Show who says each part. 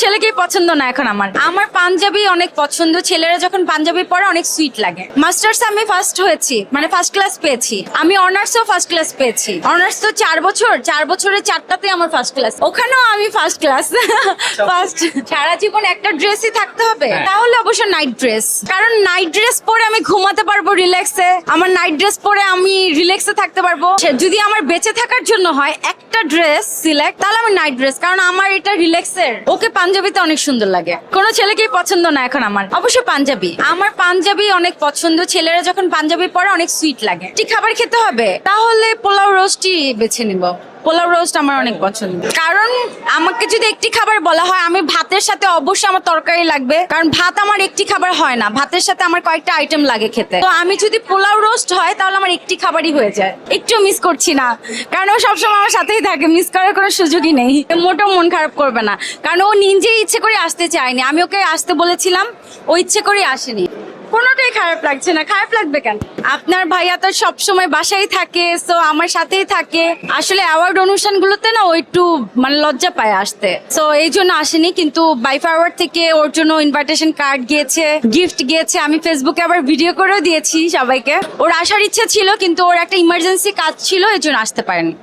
Speaker 1: ছেলেকেই পছন্দ না এখন আমার পাঞ্জাবি অনেক পছন্দ। ছেলেরা যখন পাঞ্জাবি পরে অনেক সুইট লাগে। মাস্টার্স আমি ফার্স্ট হয়েছি, মানে ফার্স্ট ক্লাস পেয়েছি। আমি অনার্সও ফার্স্ট ক্লাস পেয়েছি। অনার্স তো 4 বছর, 4 বছরে 4টাতে আমার ফার্স্ট ক্লাস, ওখানেও আমি ফার্স্ট ক্লাস। ফার্স্ট সারা জীবন একটা ড্রেসই থাকতে হবে, তাহলে অবশ্য নাইট ড্রেস। কারণ নাইট ড্রেস পরে আমি ঘুমাতে পারবো রিল্যাক্সে। আমার নাইট ড্রেস পরে আমি রিল্যাক্সে থাকতে পারবো। যদি আমার বেঁচে থাকার জন্য হয় একটা ড্রেস সিলেক্ট, তাহলে আমি নাইট ড্রেস, কারণ আমার এটা রিল্যাক্সের। ওকে পাঞ্জাবিতে অনেক সুন্দর লাগে। কোনো ছেলেকেই পছন্দ না এখন অবশ্য পাঞ্জাবি। আমার পাঞ্জাবি অনেক পছন্দ। ছেলেরা যখন পাঞ্জাবি পরে অনেক সুইট লাগে। ঠিক খাবার খেতে হবে, তাহলে পোলাও রোস্টই বেছে নিব। পোলাও রোস্ট আমার অনেক পছন্দ। কারণ আমাকে যদি একটি খাবার বলা হয়, আমি ভাতের সাথে অবশ্যই আমার তরকারি লাগবে। কারণ ভাত আমার একটি খাবার হয় না, ভাতের সাথে আমার কয়েকটা আইটেম লাগে খেতে। তো আমি যদি পোলাও রোস্ট হয়, তাহলে আমার একটি খাবারই হয়ে যায়। একটু মিস করছি না, কারণ ও সবসময় আমার সাথেই থাকে। মিস করার কোনো সুযোগই নেই। মোটেও মন খারাপ করবে না, কারণ ও নিজেই ইচ্ছে করে আসতে চায়নি। আমি ওকে আসতে বলেছিলাম, ও ইচ্ছে করে আসেনি। কোনোটাই খারাপ লাগছে না। খারাপ লাগবে কেন? আপনার ভাইয়া তো সবসময় বাসায় থাকে, সো আমার সাথেই থাকে। আসলে অ্যাওয়ার্ড অনুষ্ঠানগুলোতে না ও একটু মানে লজ্জা পায় আসতে, সো এই জন্য আসেনি। কিন্তু বাইফ অ্যাওয়ার্ড থেকে ওর জন্য ইনভাইটেশন কার্ড গিয়েছে, গিফট গিয়েছে। আমি ফেসবুকে আবার ভিডিও করেও দিয়েছি সবাইকে। ওর আসার ইচ্ছা ছিল, কিন্তু ওর একটা ইমার্জেন্সি কাজ ছিল, এই জন্য আসতে পারেনি।